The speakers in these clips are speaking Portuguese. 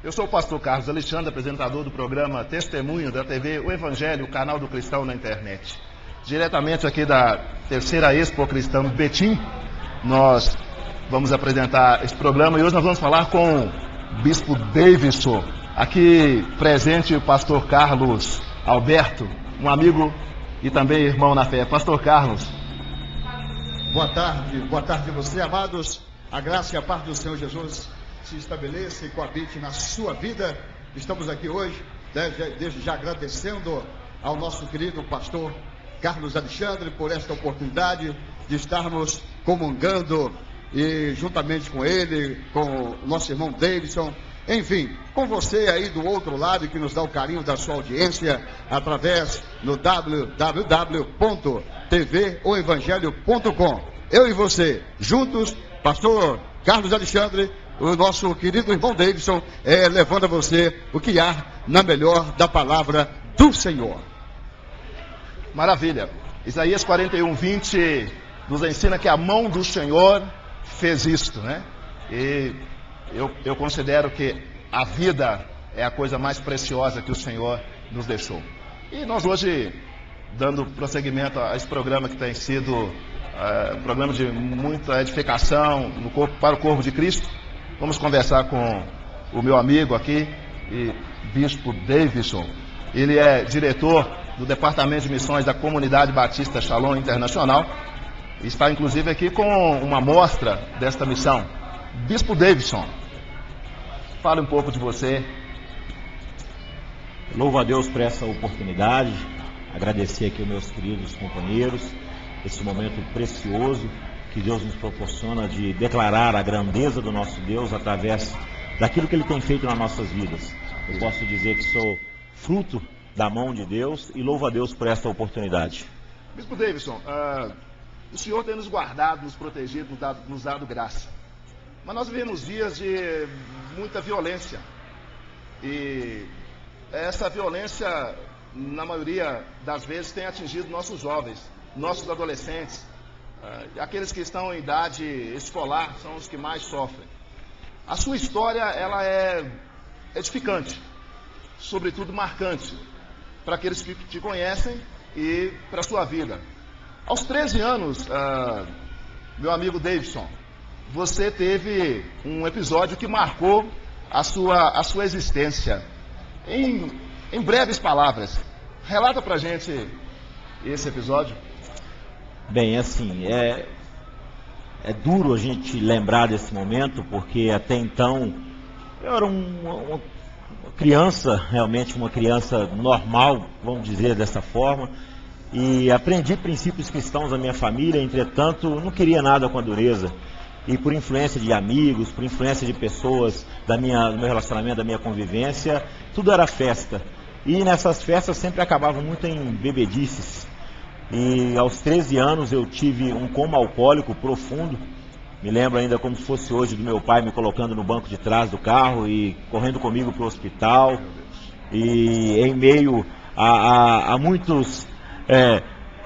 Eu sou o pastor Carlos Alexandre, apresentador do programa Testemunho da TV O Evangelho, o canal do cristão na internet. Diretamente aqui da terceira Expo Cristã do Betim, nós vamos apresentar esse programa e hoje nós vamos falar com o Bispo Davidson, aqui presente o pastor Carlos Alberto, um amigo e também irmão na fé. Pastor Carlos. Boa tarde a você, amados. A graça e a paz do Senhor Jesus se estabeleça e coabite na sua vida. Estamos aqui hoje, desde já agradecendo ao nosso querido pastor Carlos Alexandre por esta oportunidade de estarmos comungando e juntamente com ele, com o nosso irmão Davidson, enfim, com você aí do outro lado que nos dá o carinho da sua audiência através do www.tvoevangelho.com. Eu e você, juntos, pastor Carlos Alexandre, o nosso querido irmão Davidson, levando a você o que há na melhor da palavra do Senhor. Maravilha. Isaías 41:20 nos ensina que a mão do Senhor fez isto, né? E eu considero que a vida é a coisa mais preciosa que o Senhor nos deixou. E nós hoje, dando prosseguimento a esse programa que tem sido um programa de muita edificação para o corpo de Cristo, vamos conversar com o meu amigo aqui, Bispo Davidson. Ele é diretor do Departamento de Missões da Comunidade Batista Shalom Internacional. Está inclusive aqui com uma mostra desta missão. Bispo Davidson, fale um pouco de você. Louvo a Deus por essa oportunidade, agradecer aqui aos meus queridos companheiros, esse momento precioso que Deus nos proporciona de declarar a grandeza do nosso Deus através daquilo que Ele tem feito nas nossas vidas. Eu posso dizer que sou fruto da mão de Deus e louvo a Deus por esta oportunidade. Bispo Davidson, o Senhor tem nos guardado, nos protegido, nos dado graça. Mas nós vivemos dias de muita violência. E essa violência, na maioria das vezes, tem atingido nossos jovens, nossos adolescentes. Aqueles que estão em idade escolar são os que mais sofrem. A sua história, ela é edificante, sobretudo marcante, para aqueles que te conhecem e para a sua vida. Aos 13 anos, meu amigo Davidson, você teve um episódio que marcou a sua existência. Em breves palavras, relata pra gente esse episódio. Bem, assim, é duro a gente lembrar desse momento, porque até então eu era uma criança, realmente uma criança normal, vamos dizer dessa forma, e aprendi princípios cristãos da minha família, entretanto, não queria nada com a dureza. E por influência de amigos, por influência de pessoas do meu relacionamento, da minha convivência, tudo era festa. E nessas festas sempre acabavam muito em bebedices. E aos 13 anos eu tive um coma alcoólico profundo. Me lembro ainda como se fosse hoje do meu pai me colocando no banco de trás do carro e correndo comigo para o hospital. E em meio a muitos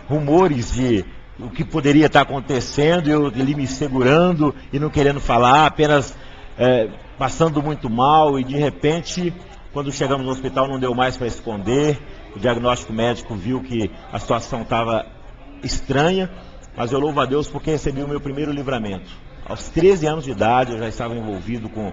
rumores de o que poderia estar acontecendo, ele me segurando e não querendo falar, apenas passando muito mal, e de repente, quando chegamos no hospital não deu mais para esconder, o diagnóstico médico viu que a situação estava estranha, mas eu louvo a Deus porque recebi o meu primeiro livramento. Aos 13 anos de idade eu já estava envolvido com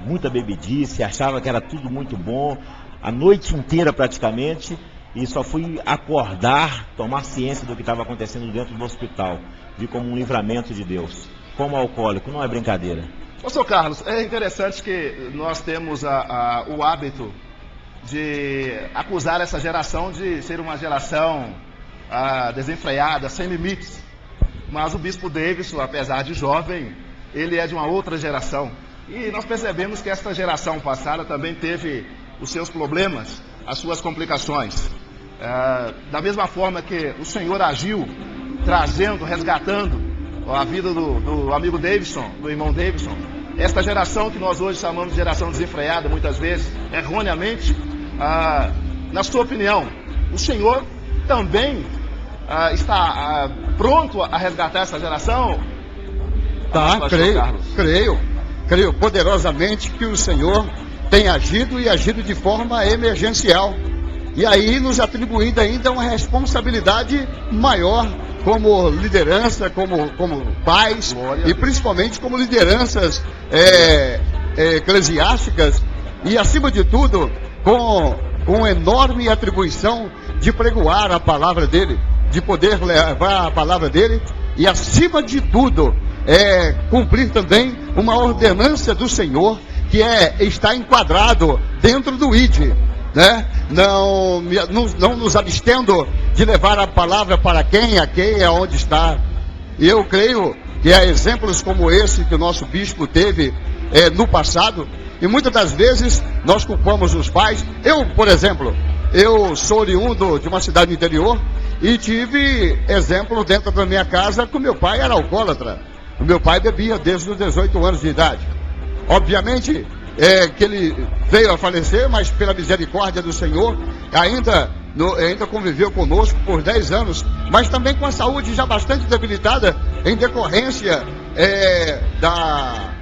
muita bebedice, achava que era tudo muito bom, a noite inteira praticamente, e só fui acordar, tomar ciência do que estava acontecendo dentro do hospital. Vi como um livramento de Deus. Como alcoólico, não é brincadeira. Pastor Carlos, é interessante que nós temos o hábito de acusar essa geração de ser uma geração desenfreada, sem limites. Mas o Bispo Davidson, apesar de jovem, ele é de uma outra geração. E nós percebemos que esta geração passada também teve os seus problemas, as suas complicações. Da mesma forma que o Senhor agiu, trazendo, resgatando a vida do amigo Davidson, do irmão Davidson, esta geração que nós hoje chamamos de geração desenfreada, muitas vezes, erroneamente, na sua opinião, o Senhor também está pronto a resgatar essa geração? Tá, creio. creio poderosamente que o Senhor tem agido e agido de forma emergencial. E aí nos atribuindo ainda uma responsabilidade maior como liderança, como pais e principalmente como lideranças eclesiásticas e acima de tudo com enorme atribuição de pregoar a palavra dele, de poder levar a palavra dele e acima de tudo cumprir também uma ordenança do Senhor que está enquadrado dentro do ID. Né? Não nos abstendo de levar a palavra para quem, a quem, aonde está. E eu creio que há exemplos como esse que o nosso bispo teve no passado, e muitas das vezes nós culpamos os pais. Eu, por exemplo, eu sou oriundo de uma cidade do interior e tive exemplo dentro da minha casa que o meu pai era alcoólatra. O meu pai bebia desde os 18 anos de idade. Obviamente que ele veio a falecer, mas pela misericórdia do Senhor, ainda conviveu conosco por 10 anos, mas também com a saúde já bastante debilitada, em decorrência da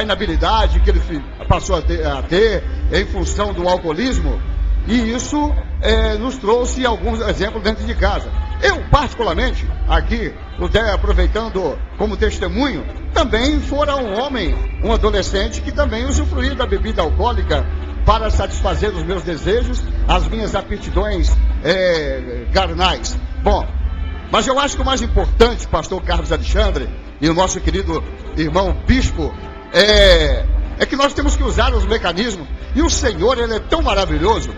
inabilidade que ele passou a ter em função do alcoolismo, e isso nos trouxe alguns exemplos dentro de casa. Eu, particularmente, aqui, até aproveitando como testemunho, também fora um homem, um adolescente que também usufruía da bebida alcoólica para satisfazer os meus desejos, as minhas aptidões carnais. Bom, mas eu acho que o mais importante, pastor Carlos Alexandre e o nosso querido irmão bispo, é que nós temos que usar os mecanismos, e o Senhor, ele é tão maravilhoso,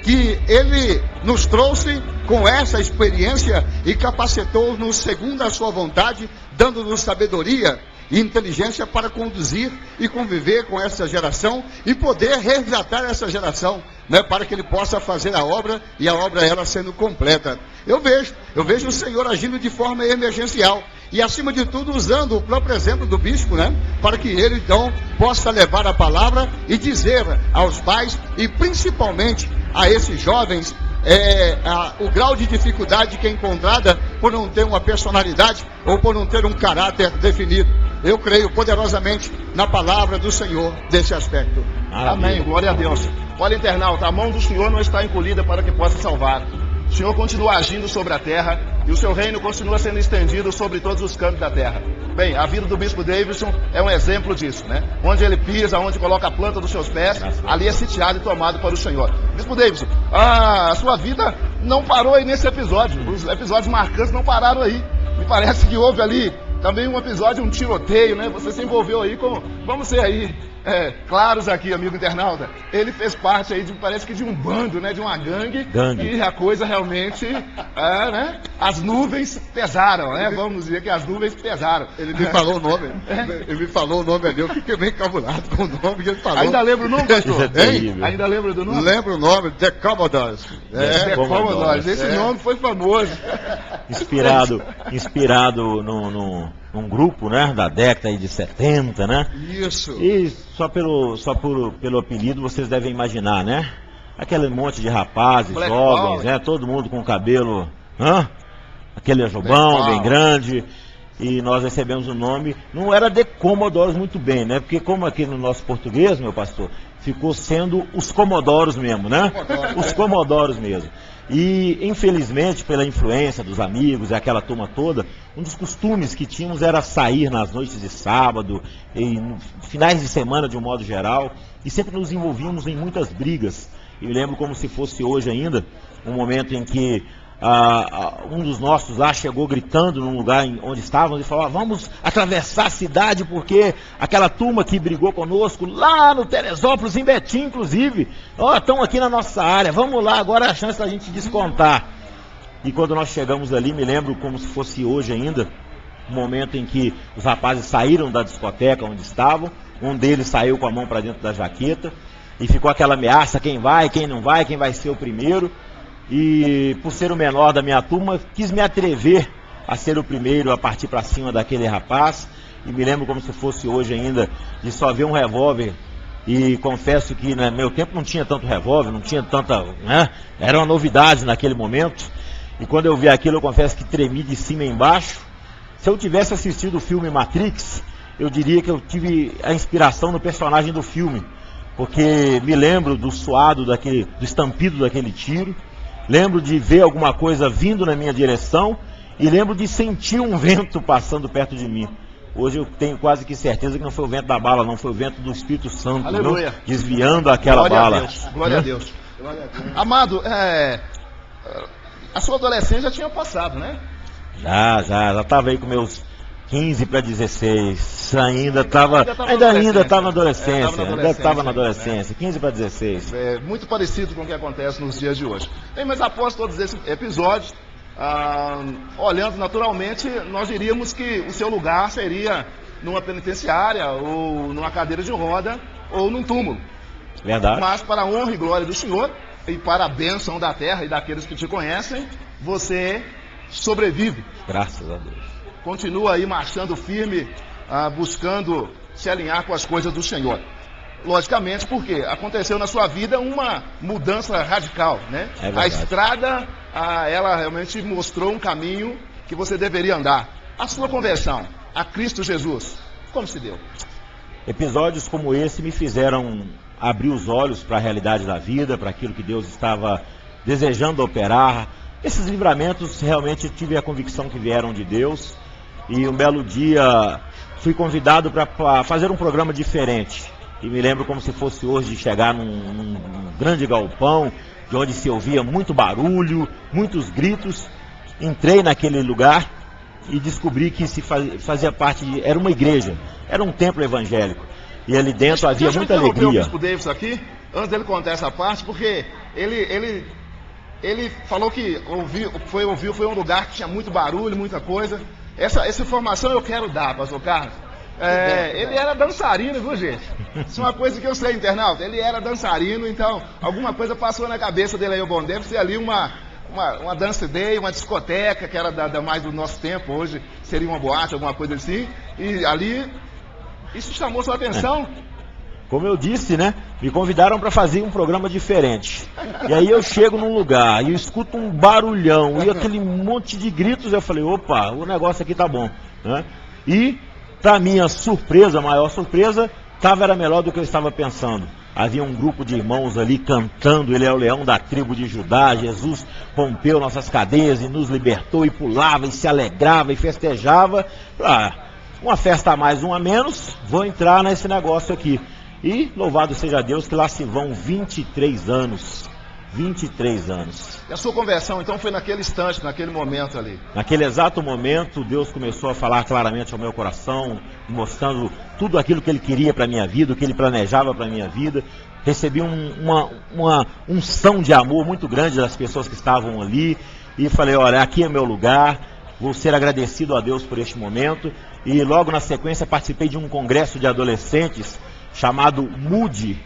que ele nos trouxe com essa experiência e capacitou-nos segundo a sua vontade, dando-nos sabedoria e inteligência para conduzir e conviver com essa geração e poder resgatar essa geração, né, para que ele possa fazer a obra e a obra ela sendo completa. Eu vejo o Senhor agindo de forma emergencial e acima de tudo usando o próprio exemplo do bispo, né, para que ele então possa levar a palavra e dizer aos pais e principalmente a esses jovens o grau de dificuldade que é encontrada por não ter uma personalidade ou por não ter um caráter definido. Eu creio poderosamente na palavra do Senhor desse aspecto. Amém, glória a Deus. Olha, internauta, a mão do Senhor não está encolhida para que possa salvar. O Senhor continua agindo sobre a terra e o seu reino continua sendo estendido sobre todos os cantos da terra. Bem, a vida do Bispo Davidson é um exemplo disso, né? Onde ele pisa, onde coloca a planta dos seus pés, ali é sitiado e tomado para o Senhor. Bispo Davidson, a sua vida não parou aí nesse episódio. Os episódios marcantes não pararam aí. Me parece que houve ali também um episódio, um tiroteio, né? Você se envolveu aí com, vamos ser aí claros aqui, amigo internauta. Ele fez parte aí parece que de um bando, né? De uma gangue. E a coisa realmente, né? As nuvens pesaram, né? Vamos dizer que as nuvens pesaram. Ele me falou o nome. Ele me falou o nome ali. Eu fiquei bem encabulado com o nome que ele falou. Ainda lembra o nome, pastor? Ainda lembra do nome? Lembro o nome, The Commodores. The Commodores. Esse nome foi famoso. Inspirado num grupo, né, da década aí de 70, né? Isso. E só pelo apelido vocês devem imaginar, né? Aquele monte de rapazes, Black jovens, Power, né? Todo mundo com cabelo, aquele ajobão bem grande. E nós recebemos o nome, não era The Commodores muito bem, né? Porque como aqui no nosso português, meu pastor, ficou sendo os Comodoros mesmo, né? Os Comodoros mesmo. E, infelizmente, pela influência dos amigos e aquela turma toda, um dos costumes que tínhamos era sair nas noites de sábado, e finais de semana de um modo geral, e sempre nos envolvíamos em muitas brigas. Eu lembro como se fosse hoje ainda, um momento em que um dos nossos lá chegou gritando num lugar onde estávamos e falou: vamos atravessar a cidade porque aquela turma que brigou conosco lá no Teresópolis, em Betim inclusive, estão aqui na nossa área, vamos lá, agora é a chance da gente descontar. E quando nós chegamos ali, me lembro como se fosse hoje ainda, um momento em que os rapazes saíram da discoteca onde estavam, um deles saiu com a mão para dentro da jaqueta e ficou aquela ameaça: quem vai, quem não vai, quem vai ser o primeiro. E por ser o menor da minha turma, quis me atrever a ser o primeiro a partir para cima daquele rapaz. E me lembro como se fosse hoje ainda, de só ver um revólver. E confesso que no meu tempo não tinha tanto revólver, não tinha tanta, né? Era uma novidade naquele momento. E quando eu vi aquilo, eu confesso que tremi de cima e embaixo. Se eu tivesse assistido o filme Matrix, eu diria que eu tive a inspiração no personagem do filme, porque me lembro do suado do estampido daquele tiro, lembro de ver alguma coisa vindo na minha direção e lembro de sentir um vento passando perto de mim. Hoje eu tenho quase que certeza que não foi o vento da bala, não, foi o vento do Espírito Santo, não, desviando aquela bala. Glória a Deus. Amado, a sua adolescência já tinha passado, né? Já estava aí com meus 15 para 16, ainda estava na adolescência, 15 para 16. É muito parecido com o que acontece nos dias de hoje. Bem, mas após todos esses episódios, olhando naturalmente, nós diríamos que o seu lugar seria numa penitenciária, ou numa cadeira de roda, ou num túmulo. Verdade. Mas para a honra e glória do Senhor, e para a bênção da terra e daqueles que te conhecem, você sobrevive. Graças a Deus. Continua aí marchando firme, buscando se alinhar com as coisas do Senhor. Logicamente, porque aconteceu na sua vida uma mudança radical, né? A estrada, ela realmente mostrou um caminho que você deveria andar. A sua conversão a Cristo Jesus, como se deu? Episódios como esse me fizeram abrir os olhos para a realidade da vida, para aquilo que Deus estava desejando operar. Esses livramentos realmente tive a convicção que vieram de Deus. E um belo dia fui convidado para fazer um programa diferente. E me lembro como se fosse hoje de chegar num grande galpão, de onde se ouvia muito barulho, muitos gritos. Entrei naquele lugar e descobri que fazia parte era uma igreja, era um templo evangélico. E ali dentro havia muita alegria. O Bispo Davis aqui, antes dele contar essa parte, porque ele falou que foi um lugar que tinha muito barulho, muita coisa. Essa informação eu quero dar, pastor Carlos. Ele era dançarino, viu, gente? Isso é uma coisa que eu sei, internauta. Ele era dançarino, então alguma coisa passou na cabeça dele aí, o bom deve ser ali uma dance day, uma discoteca, que era mais do nosso tempo, hoje seria uma boate, alguma coisa assim. E ali, isso chamou sua atenção? Como eu disse, né? Me convidaram para fazer um programa diferente. E aí eu chego num lugar e eu escuto um barulhão e aquele monte de gritos. Eu falei, opa, o negócio aqui tá bom, né? E, para minha surpresa, a maior surpresa, era melhor do que eu estava pensando. Havia um grupo de irmãos ali cantando, ele é o leão da tribo de Judá, Jesus rompeu nossas cadeias e nos libertou, e pulava, e se alegrava, e festejava. Uma festa a mais, uma a menos, vou entrar nesse negócio aqui. E louvado seja Deus que lá se vão 23 anos. 23 anos. E a sua conversão, então, foi naquele instante, naquele momento ali? Naquele exato momento, Deus começou a falar claramente ao meu coração, mostrando tudo aquilo que Ele queria para a minha vida, o que Ele planejava para a minha vida. Recebi uma unção de amor muito grande das pessoas que estavam ali. E falei, olha, aqui é meu lugar, vou ser agradecido a Deus por este momento. E logo na sequência participei de um congresso de adolescentes chamado Mude.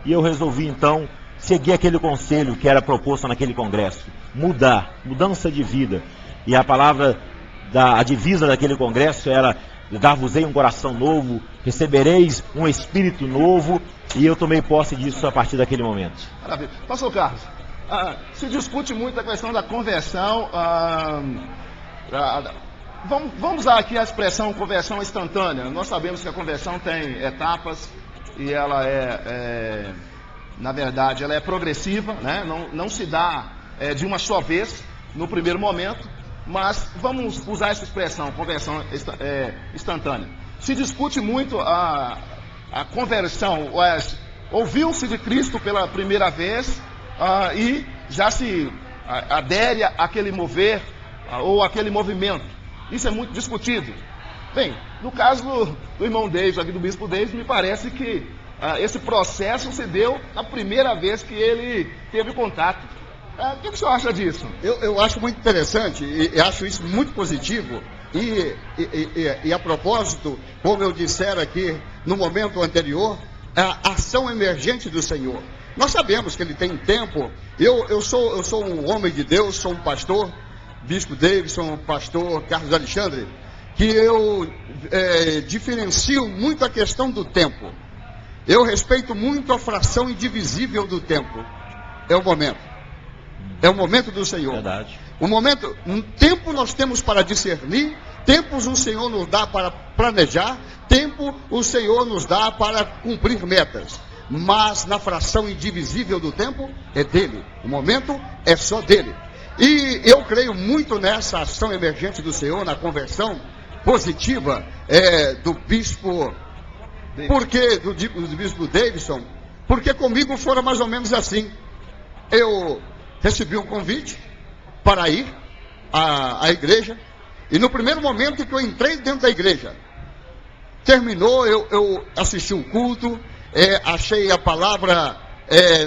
E eu resolvi, então, seguir aquele conselho que era proposto naquele congresso. Mudança de vida. E a palavra, a divisa daquele congresso era: dar-vos-ei um coração novo, recebereis um espírito novo. E eu tomei posse disso a partir daquele momento. Maravilha. Pastor Carlos, se discute muito a questão da conversão. Vamos usar aqui a expressão conversão instantânea. Nós sabemos que a conversão tem etapas e ela na verdade, ela é progressiva, né? Não se dá de uma só vez, no primeiro momento, mas vamos usar essa expressão, conversão instantânea. Se discute muito a conversão, ouviu-se de Cristo pela primeira vez e já se adere àquele mover ou àquele movimento. Isso é muito discutido. Bem, no caso do irmão Davis, aqui do Bispo Davis, me parece que esse processo se deu na primeira vez que ele teve contato. O que o senhor acha disso? Eu acho muito interessante e acho isso muito positivo. E a propósito, como eu dissera aqui no momento anterior, a ação emergente do Senhor. Nós sabemos que Ele tem tempo. Eu sou um homem de Deus, sou um pastor, Bispo Davis, sou um pastor Carlos Alexandre, que eu diferencio muito a questão do tempo. Eu respeito muito a fração indivisível do tempo. É o momento. É o momento do Senhor. Verdade. Um tempo nós temos para discernir, tempos o Senhor nos dá para planejar, tempo o Senhor nos dá para cumprir metas, mas na fração indivisível do tempo é dele. O momento é só dele. E eu creio muito nessa ação emergente do Senhor, na conversão positiva do bispo, porque do bispo Davidson, porque comigo foram mais ou menos assim. Eu recebi um convite para ir à igreja, e no primeiro momento que eu entrei dentro da igreja, terminou, eu assisti um culto, achei a palavra,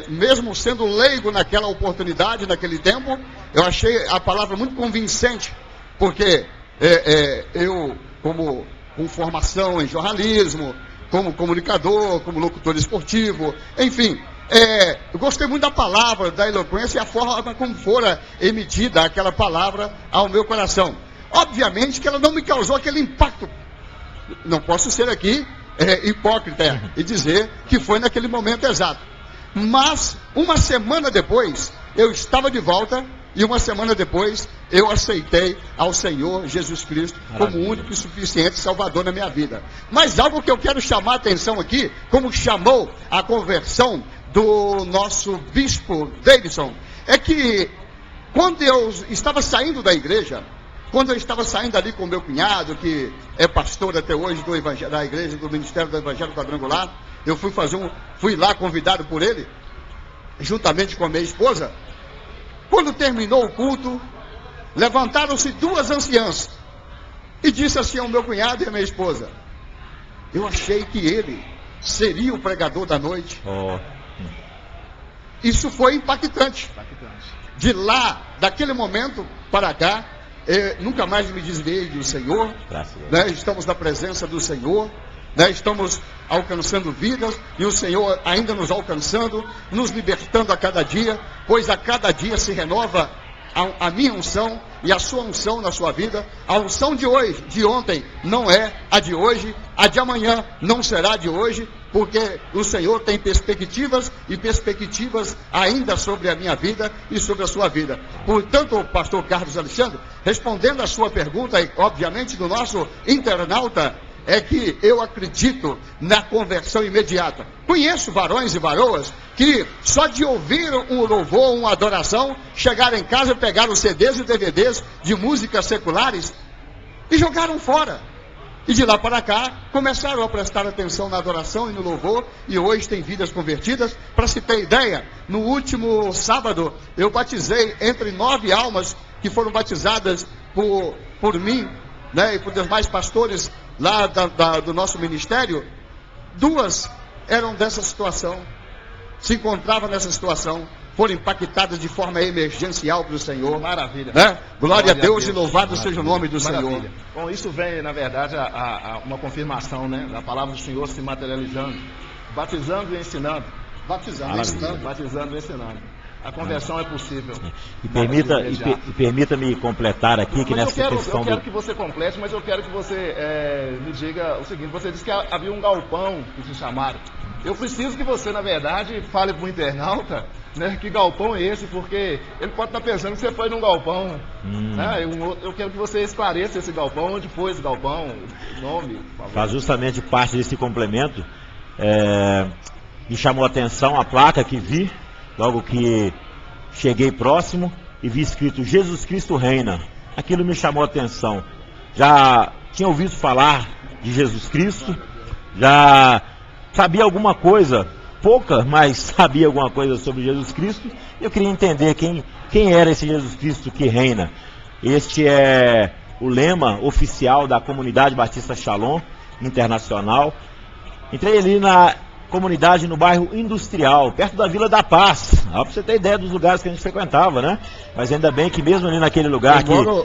mesmo sendo leigo naquela oportunidade, naquele tempo, eu achei a palavra muito convincente, porque eu, com formação em jornalismo, como comunicador, como locutor esportivo, enfim, eu gostei muito da palavra, da eloquência e a forma como fora emitida aquela palavra ao meu coração. Obviamente que ela não me causou aquele impacto. Não posso ser aqui hipócrita e dizer que foi naquele momento exato. Mas, uma semana depois, eu estava de volta, e uma semana depois, eu aceitei ao Senhor Jesus Cristo como único e suficiente Salvador na minha vida. Mas algo que eu quero chamar a atenção aqui, como chamou a conversão do nosso bispo Davidson, é que quando eu estava saindo da igreja, quando eu estava saindo ali com o meu cunhado, que é pastor até hoje da igreja, do Ministério do Evangelho Quadrangular, eu fui lá convidado por ele, juntamente com a minha esposa. Quando terminou o culto, levantaram-se duas anciãs e disse assim ao meu cunhado e à minha esposa: eu achei que ele seria o pregador da noite. Isso foi impactante. De lá, daquele momento para cá, nunca mais me desviei do Senhor, né? Estamos na presença do Senhor, né? Estamos alcançando vidas, e o Senhor ainda nos alcançando, nos libertando a cada dia, pois a cada dia se renova a minha unção e a sua unção na sua vida. A unção de hoje, de ontem, não é a de hoje, a de amanhã não será a de hoje, porque o Senhor tem perspectivas e perspectivas ainda sobre a minha vida e sobre a sua vida. Portanto, pastor Carlos Alexandre, respondendo a sua pergunta, e obviamente do nosso internauta, é que eu acredito na conversão imediata. Conheço varões e varoas que só de ouvir um louvor, uma adoração, chegaram em casa, pegaram CDs e DVDs de músicas seculares e jogaram fora. E de lá para cá, começaram a prestar atenção na adoração e no louvor, e hoje têm vidas convertidas. Para se ter ideia, no último sábado, eu batizei entre 9 almas que foram batizadas por mim, né, e por demais pastores lá do nosso ministério. 2 eram dessa situação, se encontravam nessa situação, foram impactadas de forma emergencial para o Senhor. Maravilha. Né? Glória a Deus e louvado seja o nome do Senhor. Bom, isso vem, na verdade, a uma confirmação, né, da palavra do Senhor se materializando, batizando e ensinando. Batizando e ensinando. A conversão é possível. E permita-me completar aqui que mas nessa questão. Eu quero que você complete, mas eu quero que você me diga o seguinte: você disse que havia um galpão que te chamaram. Eu preciso que você, na verdade, fale para o internauta, né, que galpão é esse, porque ele pode estar pensando que você foi num galpão. Né? Eu quero que você esclareça esse galpão, onde foi esse galpão, o nome, por favor. Faz justamente parte desse complemento. Me chamou a atenção a placa que vi, logo que cheguei próximo, e vi escrito Jesus Cristo reina. Aquilo me chamou a atenção. Já tinha ouvido falar de Jesus Cristo, já sabia alguma coisa, pouca, mas sabia alguma coisa sobre Jesus Cristo. E eu queria entender quem era esse Jesus Cristo que reina. Este é o lema oficial da Comunidade Batista Shalom Internacional. Entrei ali na comunidade no bairro Industrial, perto da Vila da Paz. Para você ter ideia dos lugares que a gente frequentava, né? Mas ainda bem que mesmo ali naquele lugar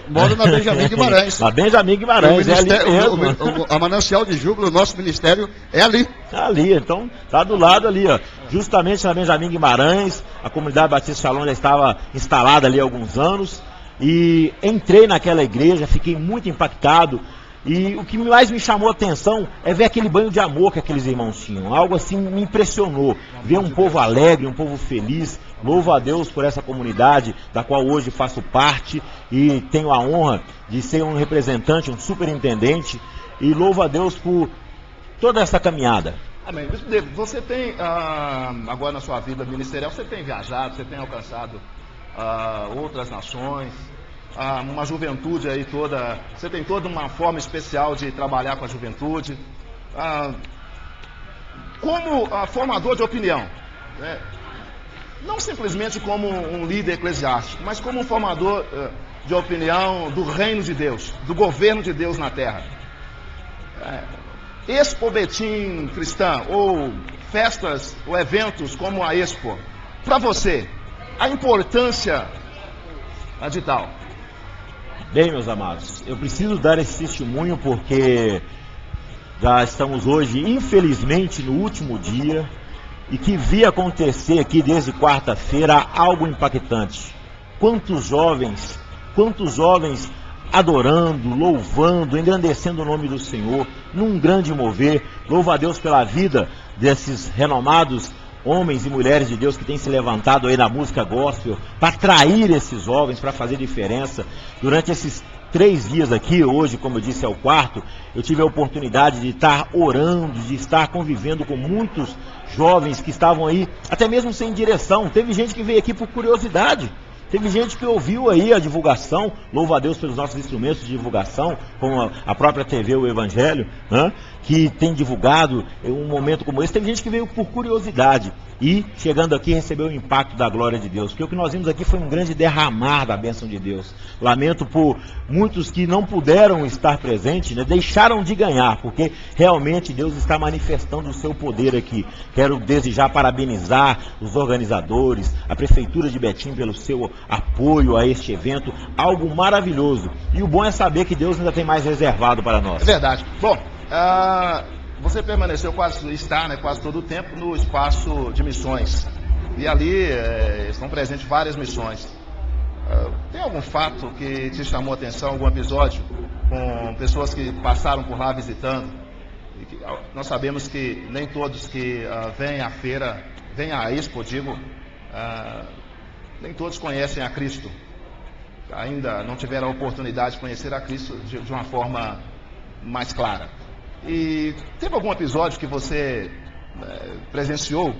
moro na Benjamin Guimarães. Na Benjamin Guimarães, é ali mesmo. A Manancial de Júbilo, o nosso ministério, é ali. Ali, então, tá do lado ali, ó. Justamente na Benjamin Guimarães, a comunidade Batista Shalom já estava instalada ali há alguns anos. E entrei naquela igreja, fiquei muito impactado. E o que mais me chamou a atenção é ver aquele banho de amor que aqueles irmãos tinham. Algo assim me impressionou. Ver um povo alegre, um povo feliz. Louvo a Deus por essa comunidade, da qual hoje faço parte. E tenho a honra de ser um representante, um superintendente. E louvo a Deus por toda essa caminhada. Amém. Você tem, agora na sua vida ministerial, você tem viajado, você tem alcançado outras nações, uma juventude aí toda, você tem toda uma forma especial de trabalhar com a juventude. Como formador de opinião, né? Não simplesmente como um líder eclesiástico, mas como um formador de opinião do reino de Deus, do governo de Deus na terra. Expo Betim Cristã, ou festas ou eventos como a Expo, para você, a importância de tal? Bem, meus amados, eu preciso dar esse testemunho porque já estamos hoje, infelizmente, no último dia, e que vi acontecer aqui desde quarta-feira algo impactante. Quantos jovens adorando, louvando, engrandecendo o nome do Senhor, num grande mover. Louvo a Deus pela vida desses renomados homens e mulheres de Deus que têm se levantado aí na música gospel para atrair esses jovens, para fazer diferença. Durante esses 3 dias aqui, hoje, como eu disse, é o quarto, eu tive a oportunidade de estar orando, de estar convivendo com muitos jovens que estavam aí, até mesmo sem direção. Teve gente que veio aqui por curiosidade. Teve gente que ouviu aí a divulgação, louva a Deus pelos nossos instrumentos de divulgação, como a própria TV, o Evangelho, né, que tem divulgado um momento como esse. Teve gente que veio por curiosidade e, chegando aqui, recebeu o impacto da glória de Deus. Porque o que nós vimos aqui foi um grande derramar da bênção de Deus. Lamento por muitos que não puderam estar presentes, né, deixaram de ganhar, porque realmente Deus está manifestando o seu poder aqui. Quero desejar parabenizar os organizadores, a Prefeitura de Betim pelo seu apoio a este evento, algo maravilhoso. E o bom é saber que Deus ainda tem mais reservado para nós. É verdade. Bom, você permaneceu quase todo o tempo no espaço de missões. E ali estão presentes várias missões. Tem algum fato que te chamou a atenção, algum episódio com pessoas que passaram por lá visitando? E que, nós sabemos que nem todos que vêm à feira, vêm à Expo, nem todos conhecem a Cristo. Ainda não tiveram a oportunidade de conhecer a Cristo de uma forma mais clara. E teve algum episódio que você presenciou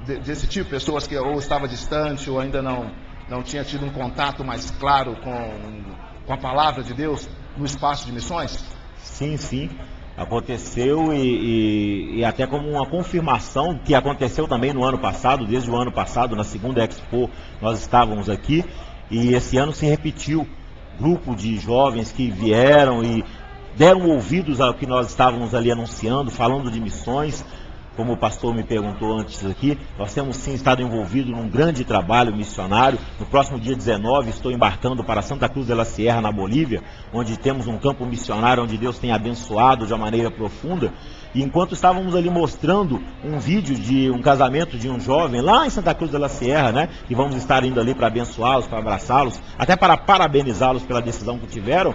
desse tipo? Pessoas que ou estava distante ou ainda não tinha tido um contato mais claro com a palavra de Deus no espaço de missões? Sim. Aconteceu e até como uma confirmação que aconteceu também no ano passado, desde o ano passado, na segunda Expo, nós estávamos aqui e esse ano se repetiu. Grupo de jovens que vieram e deram ouvidos ao que nós estávamos ali anunciando, falando de missões. Como o pastor me perguntou antes aqui, nós temos sim estado envolvidos num grande trabalho missionário. No próximo dia 19 estou embarcando para Santa Cruz de la Sierra, na Bolívia, onde temos um campo missionário onde Deus tem abençoado de uma maneira profunda. E enquanto estávamos ali mostrando um vídeo de um casamento de um jovem lá em Santa Cruz de la Sierra, né, e vamos estar indo ali para abençoá-los, para abraçá-los, até para parabenizá-los pela decisão que tiveram,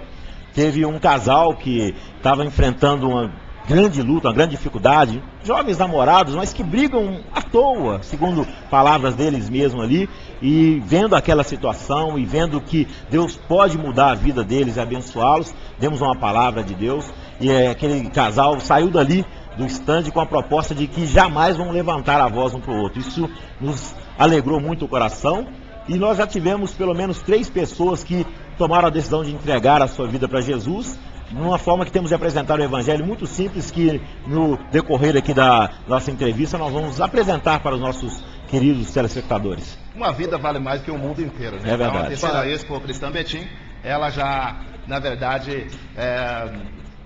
teve um casal que estava enfrentando uma grande luta, uma grande dificuldade, jovens namorados, mas que brigam à toa, segundo palavras deles mesmos ali, e vendo aquela situação e vendo que Deus pode mudar a vida deles e abençoá-los, demos uma palavra de Deus, e aquele casal saiu dali do estande com a proposta de que jamais vão levantar a voz um para o outro. Isso nos alegrou muito o coração, e nós já tivemos pelo menos 3 pessoas que tomaram a decisão de entregar a sua vida para Jesus, numa forma que temos de apresentar o Evangelho muito simples, que no decorrer aqui da nossa entrevista nós vamos apresentar para os nossos queridos telespectadores. Uma vida vale mais que o mundo inteiro, né? É verdade. Então, a terceira Expo Cristã Betim, ela já, na verdade,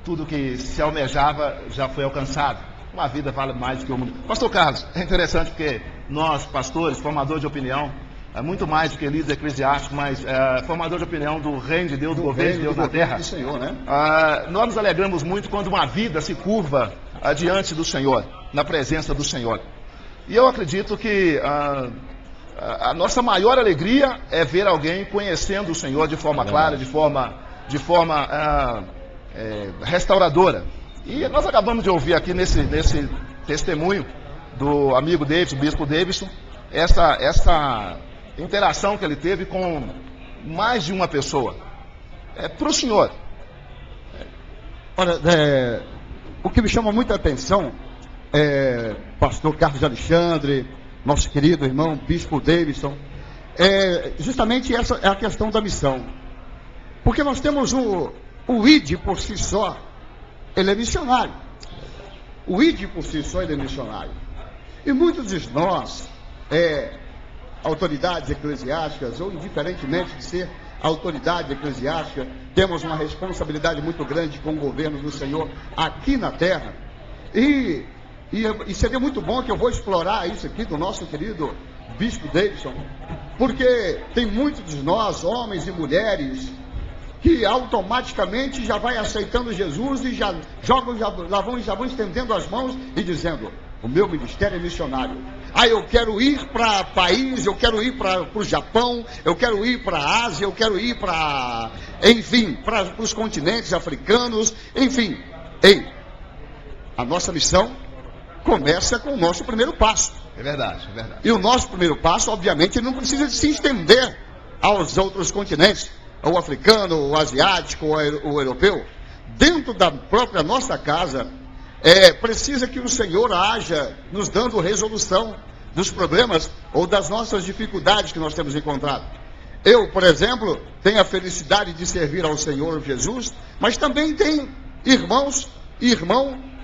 tudo que se almejava já foi alcançado. Uma vida vale mais do que o mundo. Pastor Carlos, é interessante porque nós, pastores, formadores de opinião, muito mais do que líder eclesiástico, mas formador de opinião do reino de Deus, do governo de Deus na terra. Do Senhor, né? Nós nos alegramos muito quando uma vida se curva diante do Senhor, na presença do Senhor. E eu acredito que a nossa maior alegria é ver alguém conhecendo o Senhor de forma clara, de forma restauradora. E nós acabamos de ouvir aqui nesse testemunho do amigo Davidson, o bispo Davidson, essa interação que ele teve com mais de uma pessoa. Para o senhor. Olha, o que me chama muita atenção é pastor Carlos Alexandre, nosso querido irmão Bispo Davidson, justamente essa é a questão da missão. Porque nós temos o ID por si só, ele é missionário. O ID por si só, ele é missionário. E muitos de nós, autoridades eclesiásticas, ou indiferentemente de ser autoridade eclesiástica, temos uma responsabilidade muito grande com o governo do Senhor aqui na terra. E seria muito bom que eu vou explorar isso aqui do nosso querido Bispo Davidson, porque tem muitos de nós, homens e mulheres, que automaticamente já vai aceitando Jesus e já vão estendendo as mãos e dizendo: o meu ministério é missionário. Eu quero ir para país, eu quero ir para o Japão, eu quero ir para a Ásia, eu quero ir para os continentes africanos, enfim. A nossa missão começa com o nosso primeiro passo. É verdade, é verdade. E o nosso primeiro passo, obviamente, não precisa de se estender aos outros continentes, o africano, o asiático, o europeu. Dentro da própria nossa casa, precisa que o Senhor haja nos dando resolução dos problemas ou das nossas dificuldades que nós temos encontrado. Eu, por exemplo, tenho a felicidade de servir ao Senhor Jesus, mas também tem irmão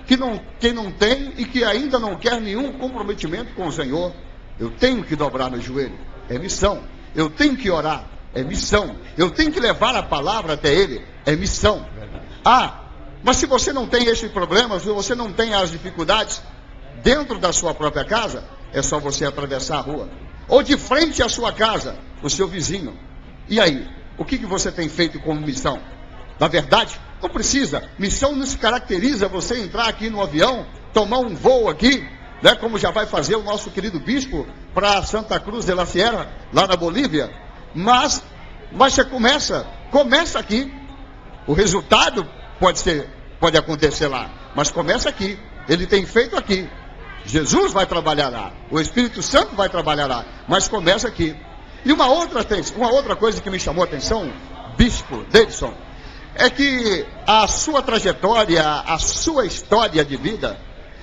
que não tem e que ainda não quer nenhum comprometimento com o Senhor. Eu tenho que dobrar meu joelho, é missão. Eu tenho que orar, é missão. Eu tenho que levar a palavra até ele, é missão. Mas se você não tem esses problemas, se você não tem as dificuldades dentro da sua própria casa, é só você atravessar a rua. Ou de frente à sua casa, o seu vizinho. E aí, o que você tem feito como missão? Na verdade, não precisa. Missão não se caracteriza você entrar aqui no avião, tomar um voo aqui, né, como já vai fazer o nosso querido bispo para Santa Cruz de la Sierra, lá na Bolívia. Mas você começa aqui. O resultado pode acontecer lá, mas começa aqui. Ele tem feito aqui. Jesus vai trabalhar lá, o Espírito Santo vai trabalhar lá, mas começa aqui. E uma outra coisa que me chamou a atenção, Bispo Davidson, é que a sua trajetória, a sua história de vida,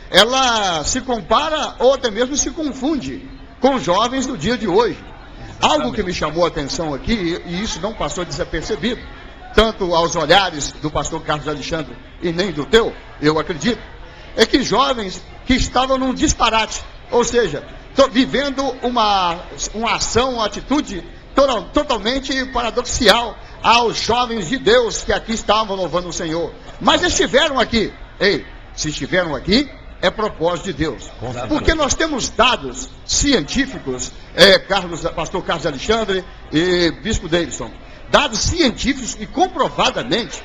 ela se compara ou até mesmo se confunde com os jovens do dia de hoje. Algo que me chamou a atenção aqui, e isso não passou desapercebido, tanto aos olhares do pastor Carlos Alexandre e nem do teu, eu acredito, é que jovens que estavam num disparate, ou seja, vivendo uma ação, uma atitude totalmente paradoxal aos jovens de Deus que aqui estavam louvando o Senhor. Mas estiveram aqui. Se estiveram aqui, é propósito de Deus. Porque nós temos dados científicos, pastor Carlos Alexandre e Bispo Davidson, dados científicos e comprovadamente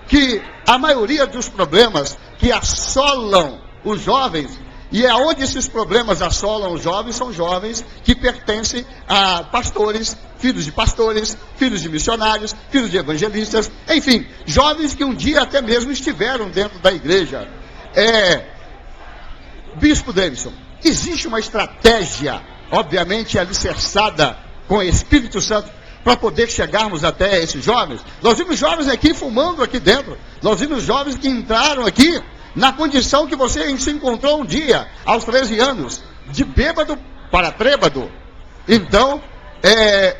que a maioria dos problemas que assolam os jovens, e é onde esses problemas assolam os jovens, são jovens que pertencem a pastores, filhos de missionários, filhos de evangelistas, enfim, jovens que um dia até mesmo estiveram dentro da igreja. Bispo Davidson, existe uma estratégia, obviamente alicerçada com o Espírito Santo, para poder chegarmos até esses jovens? Nós vimos jovens aqui fumando aqui dentro, nós vimos jovens que entraram aqui na condição que você se encontrou um dia, aos 13 anos, de bêbado para trêbado. Então,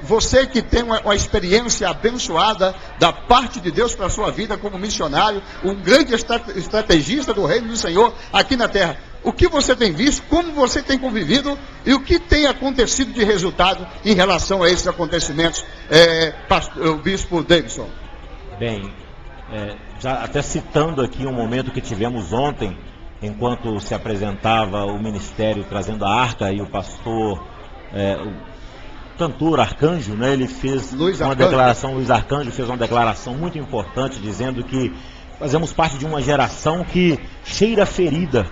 você que tem uma experiência abençoada da parte de Deus para a sua vida como missionário, um grande estrategista do reino do Senhor aqui na terra, o que você tem visto, como você tem convivido e o que tem acontecido de resultado em relação a esses acontecimentos, o Bispo Davidson? Bem, já até citando aqui um momento que tivemos ontem, enquanto se apresentava o ministério trazendo a arca, e o pastor, o cantor Arcanjo, né, ele fez uma declaração, Luiz Arcanjo fez uma declaração muito importante, dizendo que fazemos parte de uma geração que cheira ferida.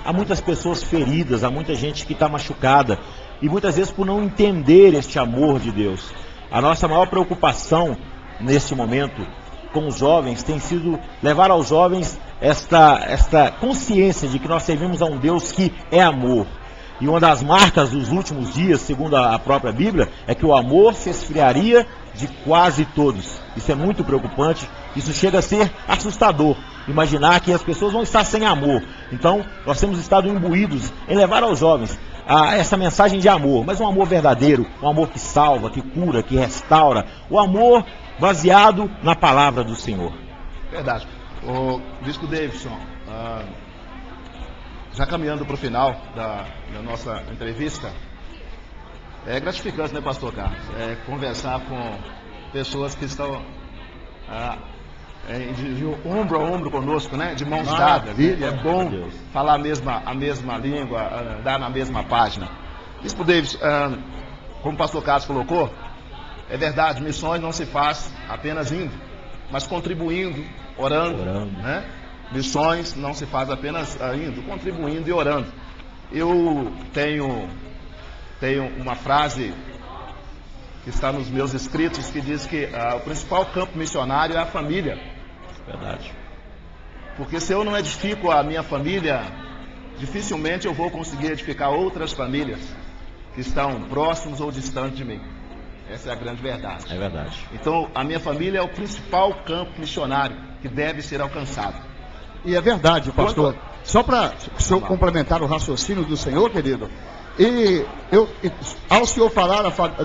Há muitas pessoas feridas, há muita gente que está machucada, e muitas vezes por não entender este amor de Deus. A nossa maior preocupação neste momento com os jovens tem sido levar aos jovens esta consciência de que nós servimos a um Deus que é amor. E uma das marcas dos últimos dias, segundo a própria Bíblia, é que o amor se esfriaria de quase todos. Isso é muito preocupante, isso chega a ser assustador. imaginar que as pessoas vão estar sem amor. Então, nós temos estado imbuídos em levar aos jovens essa mensagem de amor, mas um amor verdadeiro, um amor que salva, que cura, que restaura, o amor baseado na palavra do Senhor. Verdade. O Bispo Davidson, já caminhando para o final da nossa entrevista, é gratificante, né, Pastor Carlos? Conversar com pessoas que estão de ombro a ombro conosco, né? De mãos dadas. É bom falar a mesma língua, andar na mesma página. Bispo Davis, como o Pastor Carlos colocou, é verdade, missões não se faz apenas indo, mas contribuindo, orando. Né? Missões não se faz apenas indo, contribuindo e orando. Eu tenho uma frase que está nos meus escritos que diz que o principal campo missionário é a família. Verdade. Porque se eu não edifico a minha família, dificilmente eu vou conseguir edificar outras famílias que estão próximos ou distantes de mim. Essa é a grande verdade. É verdade. Então, a minha família é o principal campo missionário que deve ser alcançado. E é verdade, pastor. Só para o senhor complementar o raciocínio do senhor, querido. E ao senhor falar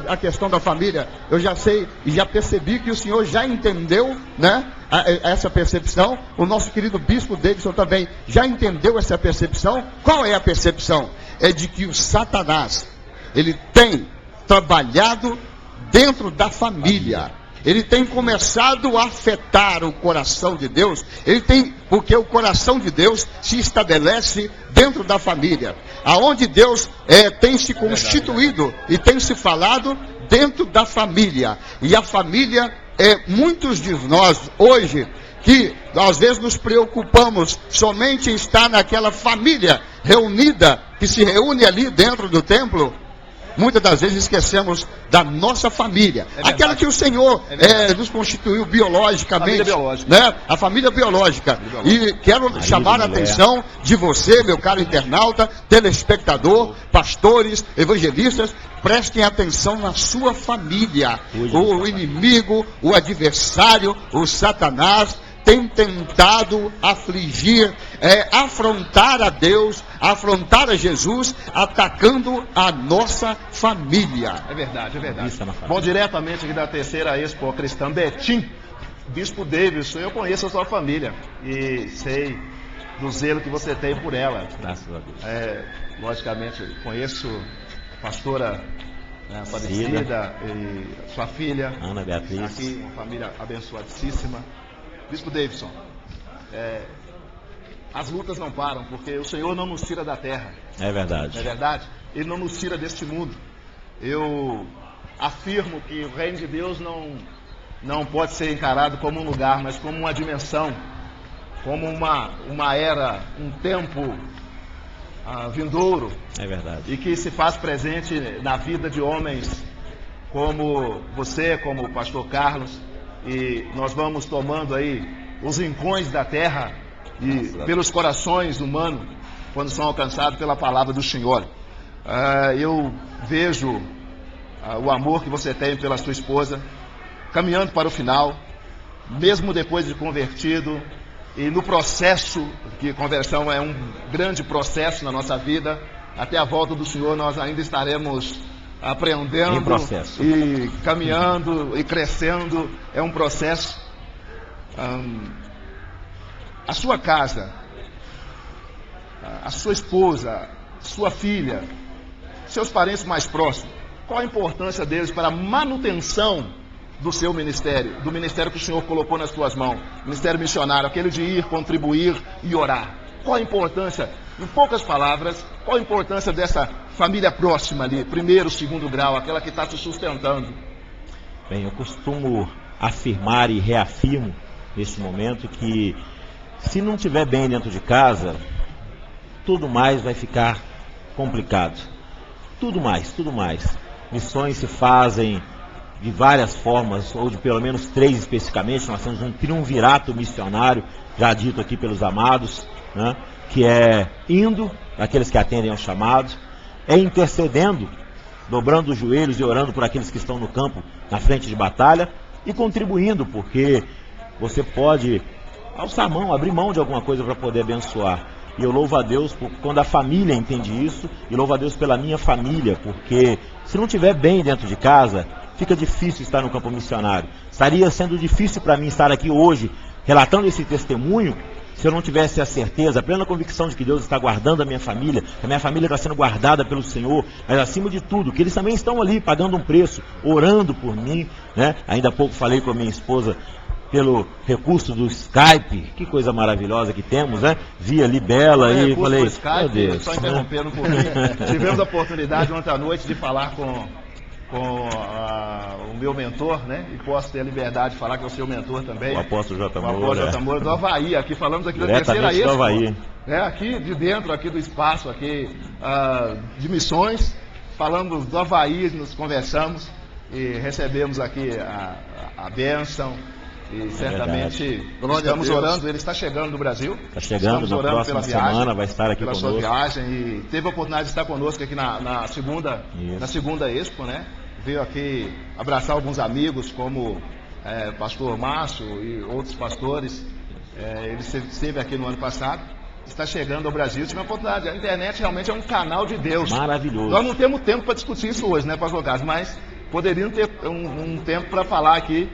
a questão da família, eu já sei e já percebi que o senhor já entendeu, né, essa percepção. O nosso querido Bispo Davidson também já entendeu essa percepção. Qual é a percepção? É de que o Satanás, ele tem trabalhado dentro da família. Ele tem começado a afetar o coração de Deus. Porque o coração de Deus se estabelece dentro da família. Aonde Deus tem se constituído e tem se falado dentro da família. E a família, muitos de nós hoje, que às vezes nos preocupamos somente em estar naquela família reunida, que se reúne ali dentro do templo, muitas das vezes esquecemos da nossa família. Aquela que o Senhor nos constituiu biologicamente. Família biológica. Né? A família biológica. E quero chamar a atenção de você, meu caro internauta, telespectador, pastores, evangelistas. Prestem atenção na sua família. O inimigo, o adversário, o Satanás tem tentado afligir, afrontar a Deus, afrontar a Jesus, atacando a nossa família. É verdade, é verdade. Bom, diretamente aqui da terceira Expo Cristã Betim, Bispo Davidson, eu conheço a sua família e sei do zelo que você tem por ela. Graças a Deus. Logicamente, conheço a pastora Aparecida e sua filha, Ana Beatriz. Aqui, uma família abençoadíssima. Bispo Davidson, as lutas não param, porque o Senhor não nos tira da terra. É verdade. Não é verdade? Ele não nos tira deste mundo. Eu afirmo que o reino de Deus não pode ser encarado como um lugar, mas como uma dimensão, como uma era, um tempo vindouro. É verdade. E que se faz presente na vida de homens como você, como o pastor Carlos. E nós vamos tomando aí os rincões da terra e pelos corações humanos quando são alcançados pela palavra do Senhor. Eu vejo o amor que você tem pela sua esposa caminhando para o final, mesmo depois de convertido, e no processo, que conversão é um grande processo na nossa vida, até a volta do Senhor nós ainda estaremos aprendendo e caminhando e crescendo. É um processo. A sua casa, a sua esposa, sua filha, seus parentes mais próximos, qual a importância deles para a manutenção do seu ministério, do ministério que o Senhor colocou nas suas mãos, ministério missionário, aquele de ir, contribuir e orar? Qual a importância, em poucas palavras, qual a importância dessa família próxima ali, primeiro, segundo grau, aquela que está se sustentando? Bem, eu costumo afirmar e reafirmo nesse momento que se não estiver bem dentro de casa, tudo mais vai ficar complicado. Tudo mais. Missões se fazem de várias formas, ou de pelo menos 3 especificamente. Nós temos um triunvirato missionário, já dito aqui pelos amados, né, que é indo, aqueles que atendem ao chamado, é intercedendo, dobrando os joelhos e orando por aqueles que estão no campo, na frente de batalha, e contribuindo, porque você pode alçar a mão, abrir mão de alguma coisa para poder abençoar. E eu louvo a Deus por quando a família entende isso, e louvo a Deus pela minha família, porque se não estiver bem dentro de casa, fica difícil estar no campo missionário. Estaria sendo difícil para mim estar aqui hoje, relatando esse testemunho, se eu não tivesse a certeza, a plena convicção de que Deus está guardando a minha família, que a minha família está sendo guardada pelo Senhor, mas acima de tudo, que eles também estão ali pagando um preço, orando por mim, né? Ainda há pouco falei com a minha esposa pelo recurso do Skype, que coisa maravilhosa que temos, né? Vi ali Bela e falei, Skype, meu Deus. Só interrompendo um pouquinho, tivemos a oportunidade ontem à noite de falar com o meu mentor, né? E posso ter a liberdade de falar que é o seu mentor também. O apóstolo J. O apóstolo J. Moura do Havaí, aqui falamos aqui da terceira Expo. Do Havaí. Aqui de dentro, aqui do espaço, aqui de missões, falamos do Havaí, nos conversamos e recebemos aqui a bênção. E certamente estamos orando, ele está chegando no Brasil. Está chegando na próxima semana, vai estar aqui conosco. Pela sua viagem, e teve a oportunidade de estar conosco aqui na segunda Expo, né? Veio aqui abraçar alguns amigos, como pastor Márcio e outros pastores. Ele esteve aqui no ano passado. Está chegando ao Brasil, tive a oportunidade. A internet realmente é um canal de Deus. Maravilhoso. Nós não temos tempo para discutir isso hoje, né, pastor Carlos? Mas poderiam ter um tempo para falar aqui.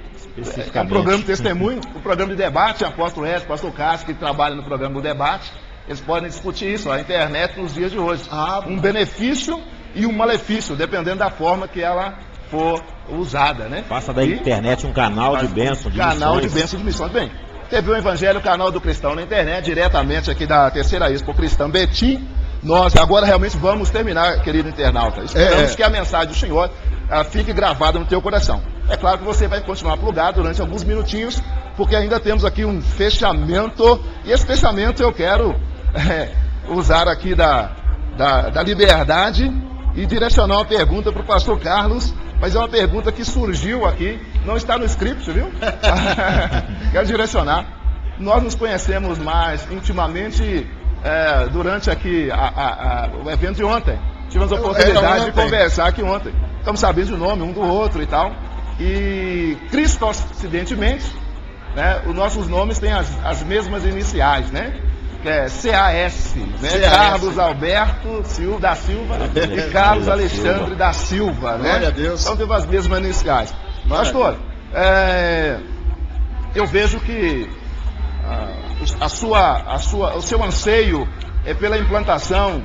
É um programa de testemunho, um programa de debate, apóstolo Edson, pastor Cássio, que trabalha no programa do debate, eles podem discutir isso, a internet nos dias de hoje. Um benefício e um malefício, dependendo da forma que ela for usada, né? Faça da internet um canal de bênção, de canal missões. de bênção de missões. Bem, teve o Evangelho, canal do Cristão na internet, diretamente aqui da terceira Expo Cristã Betim. Nós agora realmente vamos terminar, querido internauta. Esperamos que a mensagem do Senhor fique gravada no teu coração. É claro que você vai continuar plugado durante alguns minutinhos, porque ainda temos aqui um fechamento, e esse fechamento eu quero usar aqui da liberdade e direcionar uma pergunta para o pastor Carlos, mas é uma pergunta que surgiu aqui, não está no script, viu? Quero direcionar. Nós nos conhecemos mais intimamente durante aqui o evento de ontem. Tivemos a oportunidade de conversar aqui ontem. Estamos sabendo o nome um do outro e tal. E cristocidentemente, né, os nossos nomes têm as mesmas iniciais, né? Que é CAS, né? Carlos Alberto da Silva e Carlos Alexandre da Silva, né? Glória a Deus. Então temos as mesmas iniciais. Pastor, eu vejo que o seu anseio é pela implantação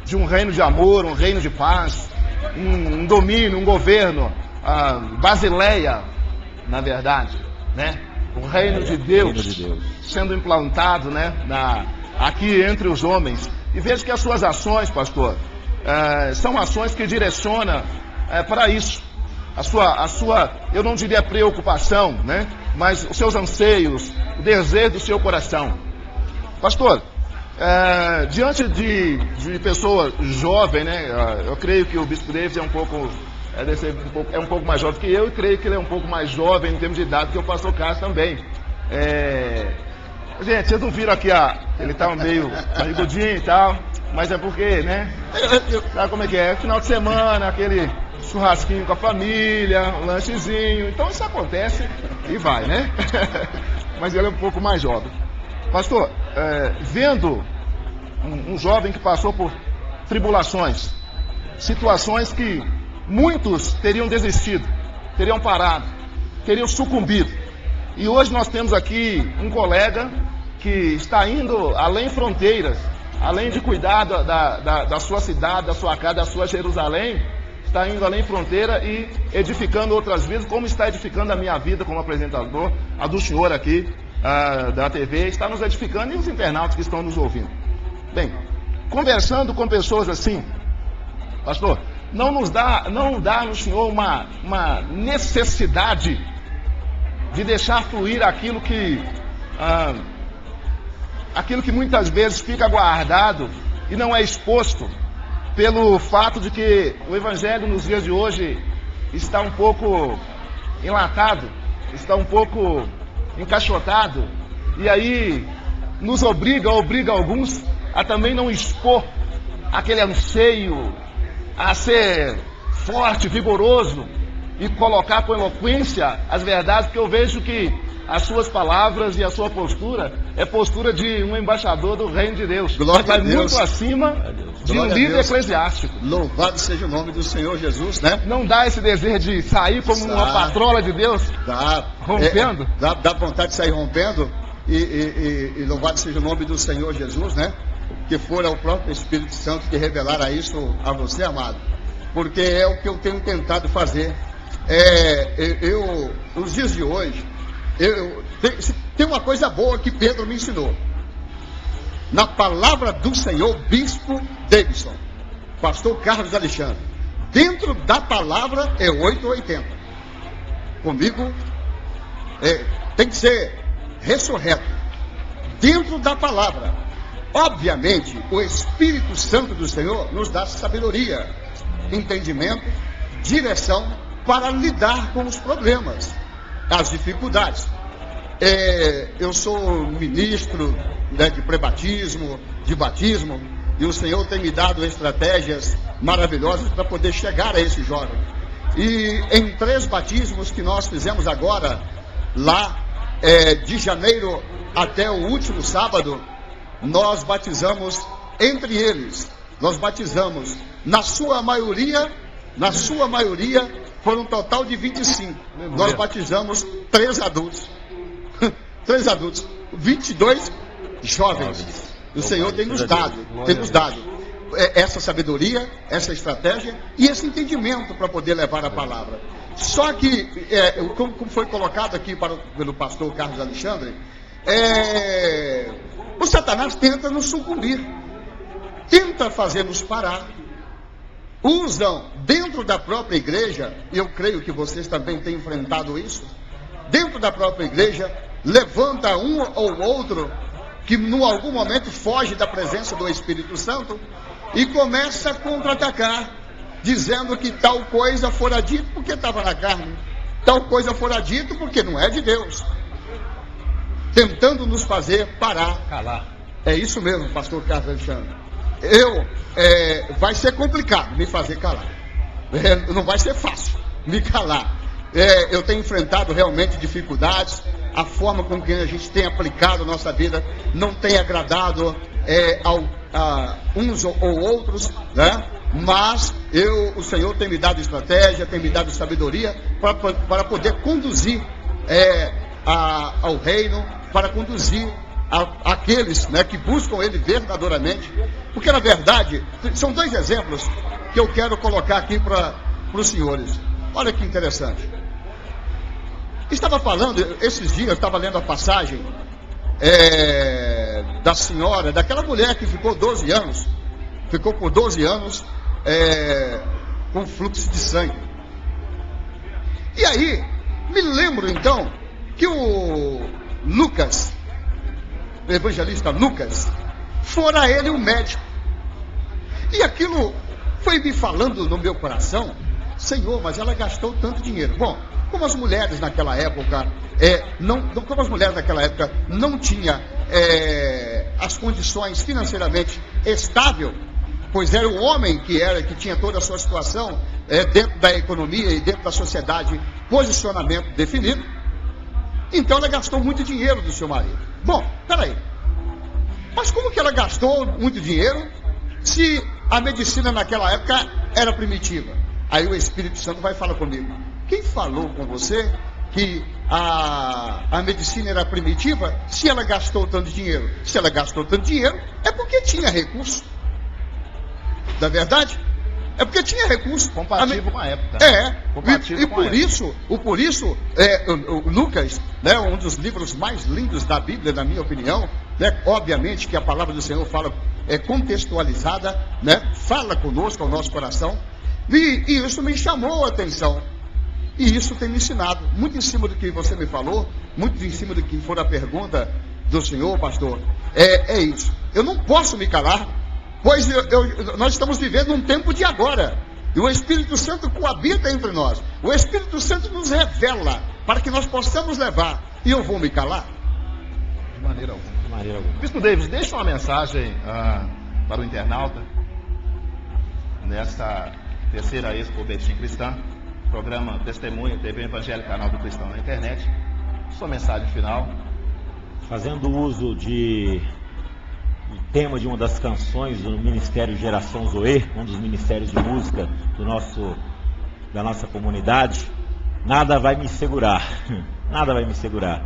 de um reino de amor, um reino de paz, um domínio, um governo, Basileia, na verdade, né? O reino de Deus sendo implantado, né? Aqui entre os homens. E vejo que as suas ações, pastor, são ações que direcionam para isso. A sua, eu não diria preocupação, né? Mas os seus anseios, o desejo do seu coração. Pastor, diante de pessoa jovem, né? Eu creio que o Bispo Davis é um pouco mais jovem que eu, e creio que ele é um pouco mais jovem em termos de idade que o pastor Cássio também. Gente, vocês não viram aqui, ele tá meio barrigudinho e tal, mas é porque, né? Sabe como é que é? Final de semana, aquele churrasquinho com a família, um lanchezinho, então isso acontece e vai, né? Mas ele é um pouco mais jovem. Pastor, vendo um jovem que passou por tribulações, situações que muitos teriam desistido, teriam parado, teriam sucumbido. E hoje nós temos aqui um colega que está indo além fronteiras, além de cuidar da sua cidade, da sua casa, da sua Jerusalém, está indo além fronteira e edificando outras vidas, como está edificando a minha vida como apresentador, a do senhor aqui da TV, está nos edificando, e os internautas que estão nos ouvindo. Bem, conversando com pessoas assim, pastor, não dá no senhor uma necessidade de deixar fluir aquilo que muitas vezes fica guardado e não é exposto, pelo fato de que o evangelho nos dias de hoje está um pouco enlatado, está um pouco encaixotado, e aí nos obriga alguns a também não expor aquele anseio a ser forte, vigoroso e colocar com eloquência as verdades, porque eu vejo que as suas palavras e a sua postura é postura de um embaixador do reino de Deus. Glória vai a Deus. muito acima de um líder eclesiástico. Louvado seja o nome do Senhor Jesus, né? Não dá esse desejo de sair como uma patrola de Deus, rompendo? Dá vontade de sair rompendo. E louvado seja o nome do Senhor Jesus, né? Que fora o próprio Espírito Santo que revelara isso a você, amado. Porque é o que eu tenho tentado fazer. Nos dias de hoje, tem uma coisa boa que Pedro me ensinou. Na palavra do Senhor, Bispo Davidson, Pastor Carlos Alexandre, dentro da palavra é 880. Comigo tem que ser ressurreto. Dentro da palavra. Obviamente, o Espírito Santo do Senhor nos dá sabedoria, entendimento, direção para lidar com os problemas, as dificuldades. Eu sou ministro, né, de pré-batismo, de batismo, e o Senhor tem me dado estratégias maravilhosas para poder chegar a esse jovem. E em 3 batismos que nós fizemos agora, lá de janeiro até o último sábado, nós batizamos entre eles, nós batizamos, na sua maioria, foram um total de 25. Nós batizamos 3 adultos. 3 adultos. 22 jovens. O Senhor tem nos dado essa sabedoria, essa estratégia e esse entendimento para poder levar a palavra. Só que, como foi colocado aqui pelo pastor Carlos Alexandre, o Satanás tenta nos sucumbir, tenta fazer-nos parar. Usam dentro da própria igreja, e eu creio que vocês também têm enfrentado isso, dentro da própria igreja, levanta um ou outro que em algum momento foge da presença do Espírito Santo e começa a contra-atacar, dizendo que tal coisa fora dito porque estava na carne, tal coisa fora dito porque não é de Deus, tentando nos fazer parar. Calar. É isso mesmo, pastor Carlos Alexandre. Vai ser complicado me fazer calar. Não vai ser fácil me calar. Eu tenho enfrentado realmente dificuldades. A forma com que a gente tem aplicado a nossa vida não tem agradado a uns ou outros, né? Mas o Senhor tem me dado estratégia, tem me dado sabedoria para poder conduzir ao reino, para conduzir aqueles, né, que buscam Ele verdadeiramente. Porque na verdade, são 2 exemplos que eu quero colocar aqui para os senhores. Olha que interessante. Estava falando, esses dias, estava lendo a passagem da senhora, daquela mulher que ficou 12 anos, ficou por 12 anos com fluxo de sangue. E aí, me lembro então que o Lucas, o evangelista Lucas, fora ele um médico. E aquilo foi me falando no meu coração: Senhor, mas ela gastou tanto dinheiro. Bom, como as mulheres naquela época, não tinha as condições financeiramente estáveis, pois era o homem que tinha toda a sua situação dentro da economia e dentro da sociedade, posicionamento definido. Então ela gastou muito dinheiro do seu marido. Bom, peraí. Mas como que ela gastou muito dinheiro se a medicina naquela época era primitiva? Aí o Espírito Santo vai falar comigo: quem falou com você que a medicina era primitiva se ela gastou tanto dinheiro? Se ela gastou tanto dinheiro, é porque tinha recurso. Não é verdade? É porque tinha recurso. Compatível com a época. Por isso, o Lucas, né, um dos livros mais lindos da Bíblia, na minha opinião, né, obviamente que a palavra do Senhor fala, contextualizada, né, fala conosco, ao nosso coração, e isso me chamou a atenção. E isso tem me ensinado, muito em cima do que você me falou, muito em cima do que for a pergunta do senhor, pastor, é isso. Eu não posso me calar, pois nós estamos vivendo um tempo de agora. E o Espírito Santo coabita entre nós. O Espírito Santo nos revela para que nós possamos levar. E eu vou me calar? De maneira alguma. Bispo Davis, deixa uma mensagem para o internauta nesta terceira Expo Betim Cristã, programa Testemunho, TV Evangelho, canal do Cristão na internet. Sua mensagem final. Fazendo uso do tema de uma das canções do Ministério Geração Zoe, um dos ministérios de música da nossa comunidade, nada vai me segurar, nada vai me segurar.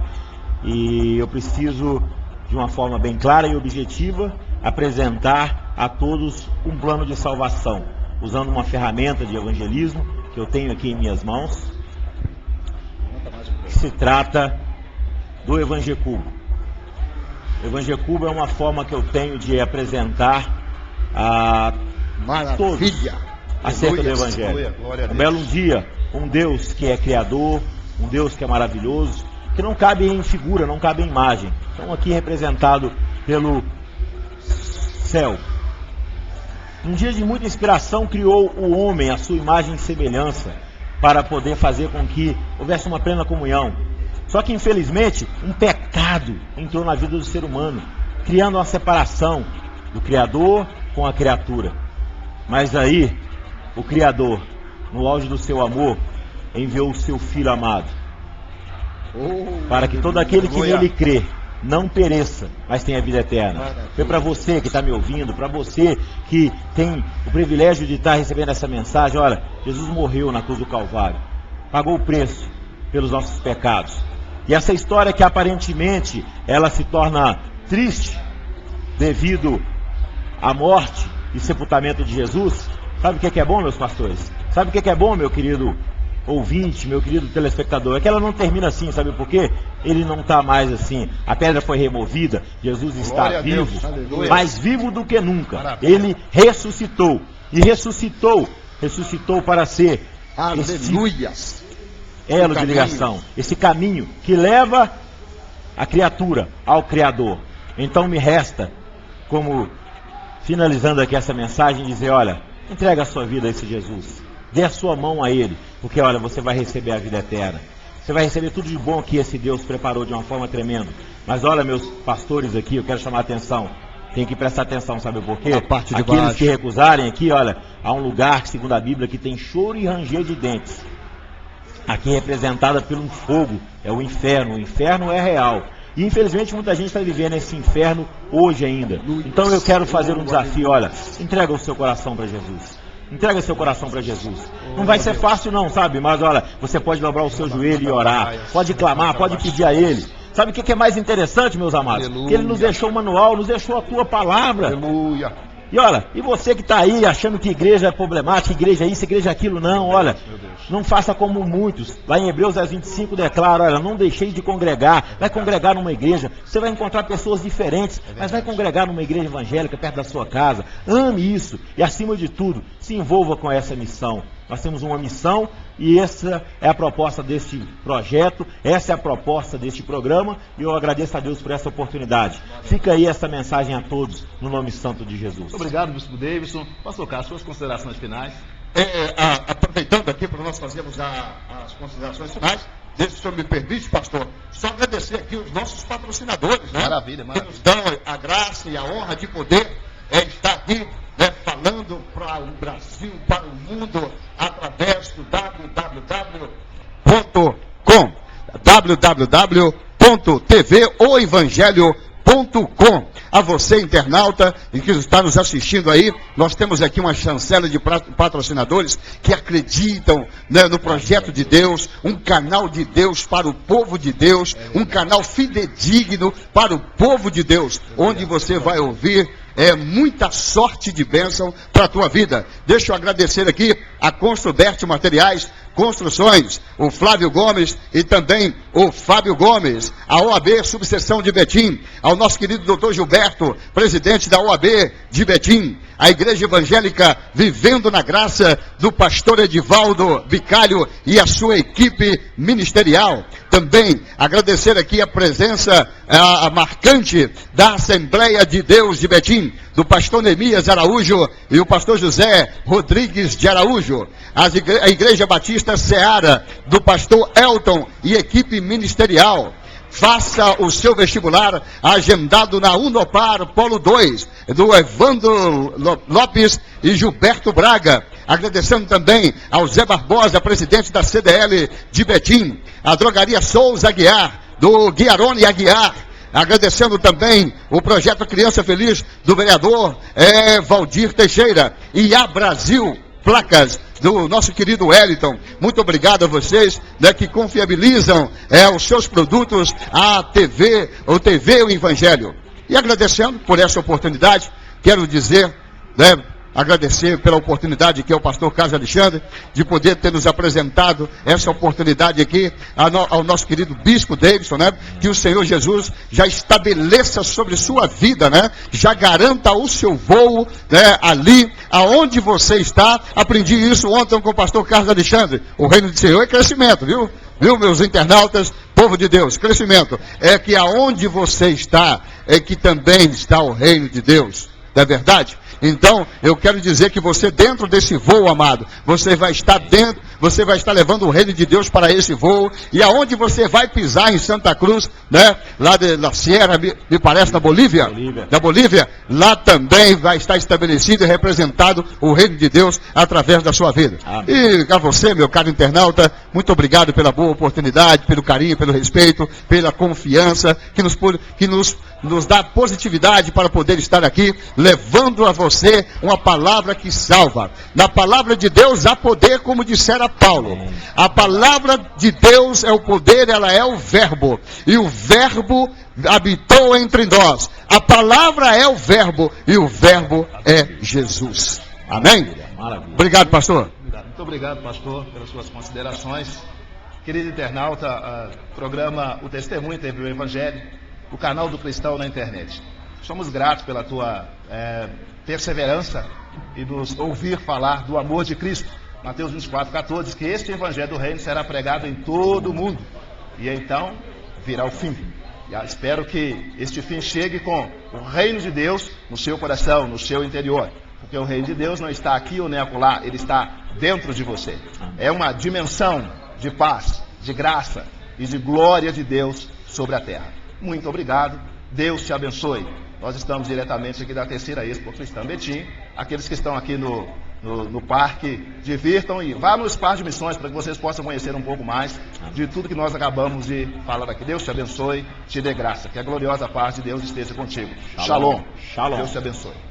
E eu preciso, de uma forma bem clara e objetiva, apresentar a todos um plano de salvação, usando uma ferramenta de evangelismo que eu tenho aqui em minhas mãos, que se trata do Evangecubo. O Evangecubo é uma forma que eu tenho de apresentar a todos acerca do Evangelho. Um belo dia, um Deus que é criador, um Deus que é maravilhoso, que não cabe em figura, não cabe em imagem. Então aqui representado pelo céu. Um dia de muita inspiração criou o homem à sua imagem e semelhança para poder fazer com que houvesse uma plena comunhão. Só que infelizmente um pecado entrou na vida do ser humano, criando uma separação do Criador com a criatura. Mas aí o Criador, no auge do seu amor, enviou o seu Filho amado, para que todo aquele que nele crê não pereça, mas tenha vida eterna. Foi para você que está me ouvindo, para você que tem o privilégio de estar recebendo essa mensagem. Olha, Jesus morreu na cruz do Calvário, pagou o preço pelos nossos pecados. E essa história que aparentemente ela se torna triste devido à morte e sepultamento de Jesus, sabe o que é bom, meus pastores? Sabe o que é bom, meu querido ouvinte, meu querido telespectador? É que ela não termina assim, sabe por quê? Ele não está mais assim, a pedra foi removida, Jesus está vivo, mais vivo do que nunca. Maravilha. Ele ressuscitou, e ressuscitou para ser esse elo de ligação, esse caminho que leva a criatura ao Criador. Então me resta, como finalizando aqui essa mensagem, dizer: olha, entrega a sua vida a esse Jesus, dê a sua mão a Ele, porque olha, você vai receber a vida eterna, você vai receber tudo de bom que esse Deus preparou de uma forma tremenda. Mas olha, meus pastores aqui, eu quero chamar a atenção, tem que prestar atenção, sabe por quê? Aqueles que recusarem aqui, olha, há um lugar, segundo a Bíblia, que tem choro e ranger de dentes. Aqui representada pelo fogo, é o inferno. O inferno é real. E infelizmente muita gente está vivendo esse inferno hoje ainda. Então eu quero fazer um desafio: olha, entrega o seu coração para Jesus. Entrega seu coração para Jesus. Não vai ser fácil não, sabe? Mas olha, você pode dobrar o seu joelho e orar. Pode clamar, pode pedir a Ele. Sabe o que é mais interessante, meus amados? Que Ele nos deixou o manual, nos deixou a tua palavra. Aleluia. E olha, e você que está aí achando que igreja é problemática, igreja isso, igreja aquilo, não, olha, não faça como muitos. Lá em Hebreus 10:25 declara: olha, não deixeis de congregar. Vai congregar numa igreja, você vai encontrar pessoas diferentes, mas vai congregar numa igreja evangélica perto da sua casa. Ame isso e, acima de tudo, se envolva com essa missão. Nós temos uma missão e essa é a proposta deste projeto, essa é a proposta deste programa, e eu agradeço a Deus por essa oportunidade. Fica aí essa mensagem a todos, no nome santo de Jesus. Obrigado, Bispo Davidson. Pastor Cássio, suas considerações finais. Aproveitando aqui para nós fazermos as considerações finais, deixa o senhor me permite, pastor, só agradecer aqui os nossos patrocinadores, né? Maravilha, maravilha. Que nos dão a graça e a honra de poder estar aqui, né, falando para o Brasil, para o mundo, através do www.tvoevangelho.com. A você, internauta, e que está nos assistindo aí, nós temos aqui uma chancela de patrocinadores que acreditam, né, no projeto de Deus, um canal de Deus para o povo de Deus, um canal fidedigno para o povo de Deus, onde você vai ouvir muita sorte de bênção para a tua vida. Deixa eu agradecer aqui a Construbert Materiais, Construções, o Flávio Gomes e também o Fábio Gomes, a OAB Subseção de Betim, ao nosso querido doutor Gilberto, presidente da OAB de Betim, a Igreja Evangélica Vivendo na Graça, do pastor Edivaldo Vicário e a sua equipe ministerial. Também agradecer aqui a presença marcante da Assembleia de Deus de Betim, do pastor Neemias Araújo e o pastor José Rodrigues de Araújo. A Igreja Batista Seara, do pastor Elton e equipe ministerial. Faça o seu vestibular agendado na Unopar Polo 2, do Evandro Lopes e Gilberto Braga. Agradecendo também ao Zé Barbosa, presidente da CDL de Betim, a Drogaria Souza Aguiar, do Guiarone Aguiar. Agradecendo também o projeto Criança Feliz do vereador Valdir Teixeira. E a Brasil Placas do nosso querido Wellington. Muito obrigado a vocês, né, que confiabilizam os seus produtos à TV, ou TV o Evangelho. E agradecendo por essa oportunidade, quero dizer, né, agradecer pela oportunidade que é o pastor Carlos Alexandre, de poder ter nos apresentado essa oportunidade aqui ao nosso querido Bispo Davidson, né? Que o Senhor Jesus já estabeleça sobre sua vida, né? Já garanta o seu voo, né? Ali, aonde você está. Aprendi isso ontem com o pastor Carlos Alexandre. O reino do Senhor é crescimento, viu? Viu, meus internautas, povo de Deus, crescimento. É que aonde você está, é que também está o reino de Deus. Não é verdade? Então, eu quero dizer que você, dentro desse voo, amado, você vai estar levando o reino de Deus para esse voo, e aonde você vai pisar em Santa Cruz, né, lá da Sierra, me parece, na Bolívia, lá também vai estar estabelecido e representado o reino de Deus através da sua vida. Amém. E a você, meu caro internauta, muito obrigado pela boa oportunidade, pelo carinho, pelo respeito, pela confiança, que nos dá positividade para poder estar aqui, levando a você uma palavra que salva. Na palavra de Deus há poder, como dissera Paulo. A palavra de Deus é o poder, ela é o verbo. E o verbo habitou entre nós. A palavra é o verbo e o verbo é Jesus. Amém? Maravilha. Obrigado, pastor. Muito obrigado, pastor, pelas suas considerações. Querido internauta, programa O Testemunho teve o Evangelho, o canal do cristão na internet. Somos gratos pela tua perseverança e nos ouvir falar do amor de Cristo. Mateus 24:14 diz que este Evangelho do Reino será pregado em todo o mundo. E então virá o fim. E espero que este fim chegue com o reino de Deus no seu coração, no seu interior. Porque o reino de Deus não está aqui ou nem acolá, ele está dentro de você. É uma dimensão de paz, de graça e de glória de Deus sobre a terra. Muito obrigado, Deus te abençoe. Nós estamos diretamente aqui da terceira Expo Cristã Betim. Aqueles que estão aqui no parque, divirtam e vá no espaço de missões para que vocês possam conhecer um pouco mais de tudo que nós acabamos de falar aqui. Deus te abençoe, te dê graça. Que a gloriosa paz de Deus esteja contigo. Shalom. Shalom. Deus te abençoe.